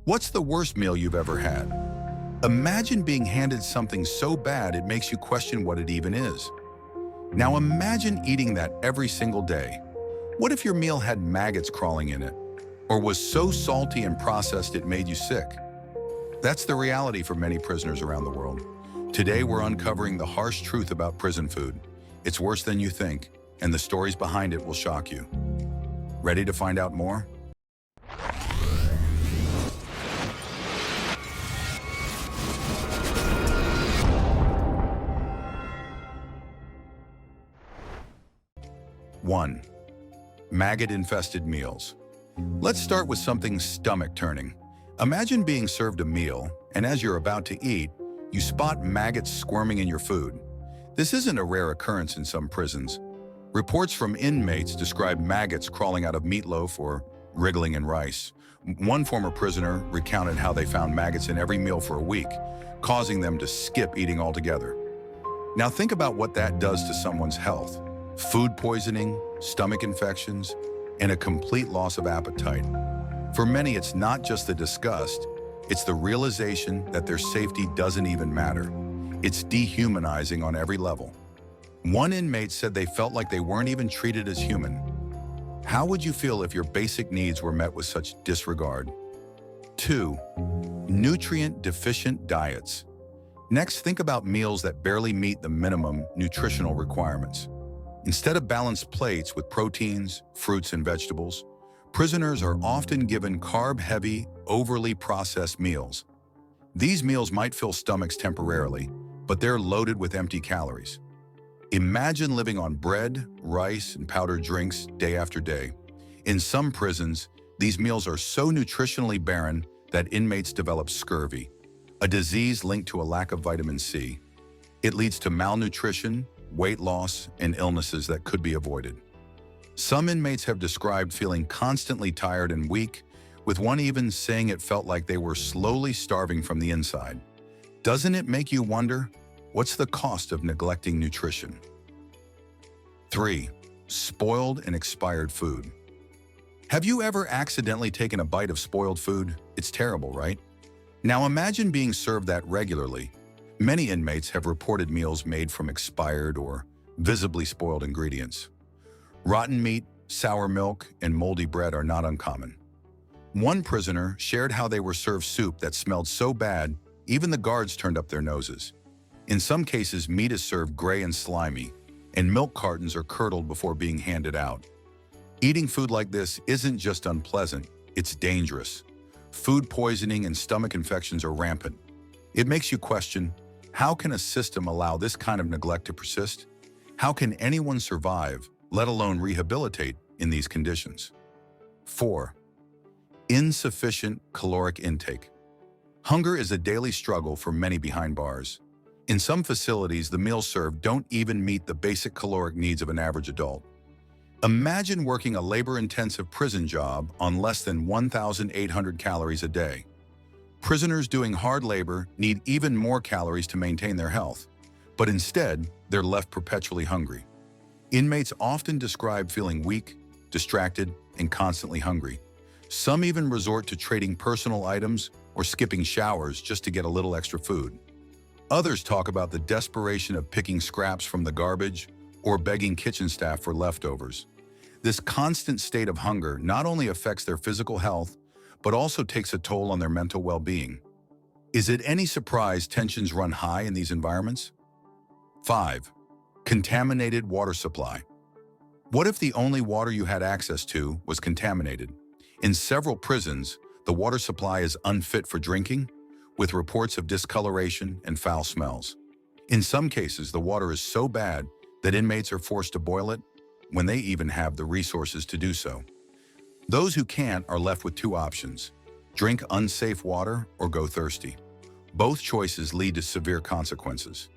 What's the worst meal you've ever had? Imagine being handed something so bad it makes you question what it even is. Now imagine eating that every single day. What if your meal had maggots crawling in it? Or was so salty and processed it made you sick? That's the reality for many prisoners around the world. Today we're uncovering the harsh truth about prison food. It's worse than you think, and the stories behind it will shock you. Ready to find out more? One, maggot-infested meals. Let's start with something stomach-turning. Imagine being served a meal, and as you're about to eat, you spot maggots squirming in your food. This isn't a rare occurrence in some prisons. Reports from inmates describe maggots crawling out of meatloaf or wriggling in rice. One former prisoner recounted how they found maggots in every meal for a week, causing them to skip eating altogether. Now think about what that does to someone's health. Food poisoning, stomach infections, and a complete loss of appetite. For many, it's not just the disgust, it's the realization that their safety doesn't even matter. It's dehumanizing on every level. One inmate said they felt like they weren't even treated as human. How would you feel if your basic needs were met with such disregard? 2. Nutrient-deficient diets. Next, think about meals that barely meet the minimum nutritional requirements. Instead of balanced plates with proteins, fruits, and vegetables, prisoners are often given carb-heavy, overly processed meals. These meals might fill stomachs temporarily, but they're loaded with empty calories. Imagine living on bread, rice, and powdered drinks day after day. In some prisons, these meals are so nutritionally barren that inmates develop scurvy, a disease linked to a lack of vitamin C. It leads to malnutrition, weight loss, and illnesses that could be avoided. Some inmates have described feeling constantly tired and weak, with one even saying it felt like they were slowly starving from the inside. Doesn't it make you wonder, what's the cost of neglecting nutrition? 3. Spoiled and expired food. Have you ever accidentally taken a bite of spoiled food? It's terrible, right? Now imagine being served that regularly. Many inmates have reported meals made from expired or visibly spoiled ingredients. Rotten meat, sour milk, and moldy bread are not uncommon. One prisoner shared how they were served soup that smelled so bad, even the guards turned up their noses. In some cases, meat is served gray and slimy, and milk cartons are curdled before being handed out. Eating food like this isn't just unpleasant, it's dangerous. Food poisoning and stomach infections are rampant. It makes you question, how can a system allow this kind of neglect to persist? How can anyone survive, let alone rehabilitate, in these conditions? 4. Insufficient caloric intake. Hunger is a daily struggle for many behind bars. In some facilities, the meals served don't even meet the basic caloric needs of an average adult. Imagine working a labor-intensive prison job on less than 1,800 calories a day. Prisoners doing hard labor need even more calories to maintain their health, but instead, they're left perpetually hungry. Inmates often describe feeling weak, distracted, and constantly hungry. Some even resort to trading personal items or skipping showers just to get a little extra food. Others talk about the desperation of picking scraps from the garbage or begging kitchen staff for leftovers. This constant state of hunger not only affects their physical health, but also takes a toll on their mental well-being. Is it any surprise tensions run high in these environments? 5. Contaminated water supply. What if the only water you had access to was contaminated? In several prisons, the water supply is unfit for drinking, with reports of discoloration and foul smells. In some cases, the water is so bad that inmates are forced to boil it when they even have the resources to do so. Those who can't are left with two options: drink unsafe water or go thirsty. Both choices lead to severe consequences.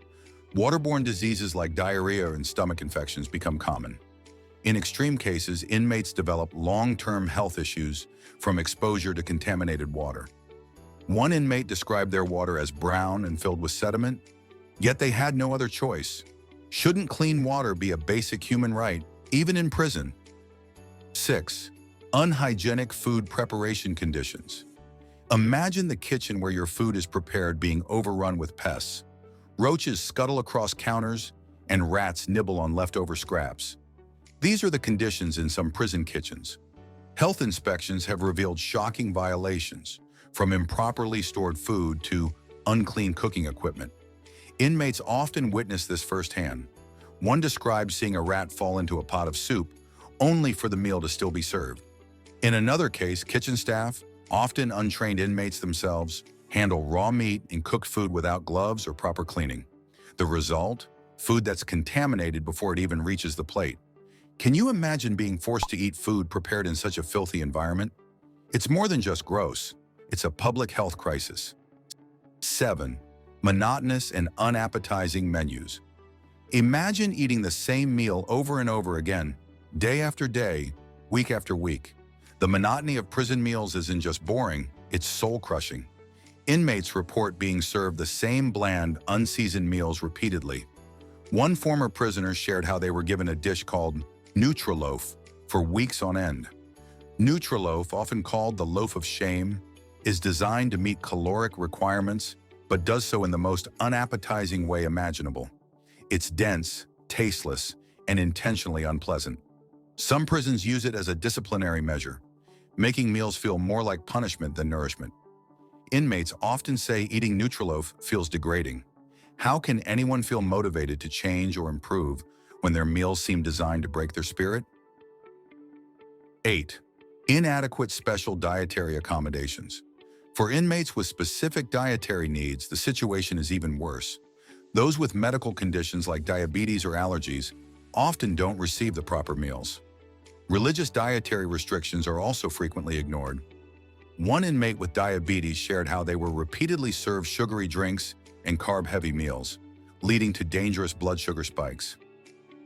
Waterborne diseases like diarrhea and stomach infections become common. In extreme cases, inmates develop long-term health issues from exposure to contaminated water. One inmate described their water as brown and filled with sediment, yet they had no other choice. Shouldn't clean water be a basic human right, even in prison? 6. Unhygienic food preparation conditions. Imagine the kitchen where your food is prepared being overrun with pests. Roaches scuttle across counters, and rats nibble on leftover scraps. These are the conditions in some prison kitchens. Health inspections have revealed shocking violations, from improperly stored food to unclean cooking equipment. Inmates often witness this firsthand. One described seeing a rat fall into a pot of soup, only for the meal to still be served. In another case, kitchen staff, often untrained inmates themselves, handle raw meat and cooked food without gloves or proper cleaning. The result? Food that's contaminated before it even reaches the plate. Can you imagine being forced to eat food prepared in such a filthy environment? It's more than just gross. It's a public health crisis. 7. Monotonous and unappetizing menus. Imagine eating the same meal over and over again, day after day, week after week. The monotony of prison meals isn't just boring, it's soul-crushing. Inmates report being served the same bland, unseasoned meals repeatedly. One former prisoner shared how they were given a dish called Nutriloaf for weeks on end. Nutriloaf, often called the loaf of shame, is designed to meet caloric requirements, but does so in the most unappetizing way imaginable. It's dense, tasteless, and intentionally unpleasant. Some prisons use it as a disciplinary measure, making meals feel more like punishment than nourishment. Inmates often say eating Nutriloaf feels degrading. How can anyone feel motivated to change or improve when their meals seem designed to break their spirit? 8. Inadequate special dietary accommodations. For inmates with specific dietary needs, the situation is even worse. Those with medical conditions like diabetes or allergies often don't receive the proper meals. Religious dietary restrictions are also frequently ignored. One inmate with diabetes shared how they were repeatedly served sugary drinks and carb-heavy meals, leading to dangerous blood sugar spikes.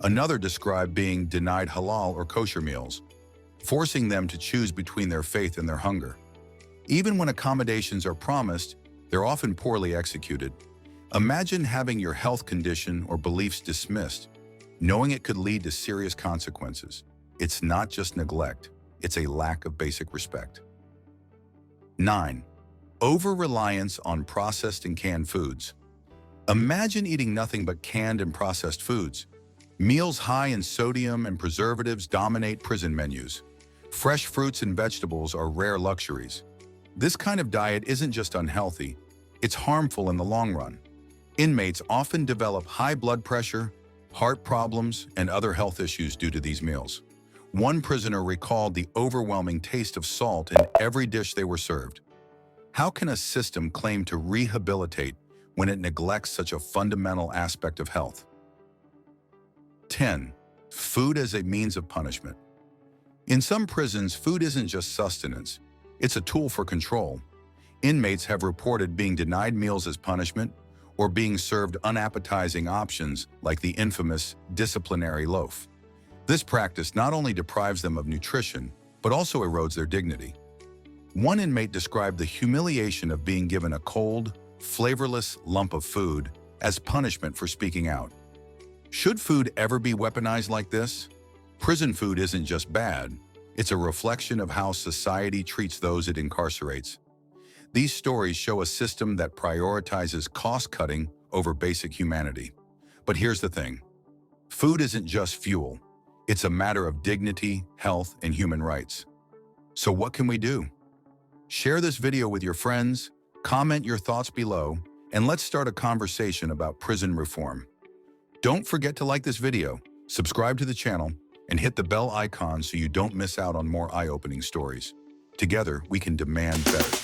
Another described being denied halal or kosher meals, forcing them to choose between their faith and their hunger. Even when accommodations are promised, they're often poorly executed. Imagine having your health condition or beliefs dismissed, knowing it could lead to serious consequences. It's not just neglect, it's a lack of basic respect. 9. Over-reliance on processed and canned foods. Imagine eating nothing but canned and processed foods. Meals high in sodium and preservatives dominate prison menus. Fresh fruits and vegetables are rare luxuries. This kind of diet isn't just unhealthy, it's harmful in the long run. Inmates often develop high blood pressure, heart problems, and other health issues due to these meals. One prisoner recalled the overwhelming taste of salt in every dish they were served. How can a system claim to rehabilitate when it neglects such a fundamental aspect of health? 10. Food as a means of punishment. In some prisons, food isn't just sustenance, it's a tool for control. Inmates have reported being denied meals as punishment or being served unappetizing options like the infamous disciplinary loaf. This practice not only deprives them of nutrition, but also erodes their dignity. One inmate described the humiliation of being given a cold, flavorless lump of food as punishment for speaking out. Should food ever be weaponized like this? Prison food isn't just bad, it's a reflection of how society treats those it incarcerates. These stories show a system that prioritizes cost-cutting over basic humanity. But here's the thing. Food isn't just fuel. It's a matter of dignity, health, and human rights. So what can we do? Share this video with your friends, comment your thoughts below, and let's start a conversation about prison reform. Don't forget to like this video, subscribe to the channel, and hit the bell icon so you don't miss out on more eye-opening stories. Together, we can demand better.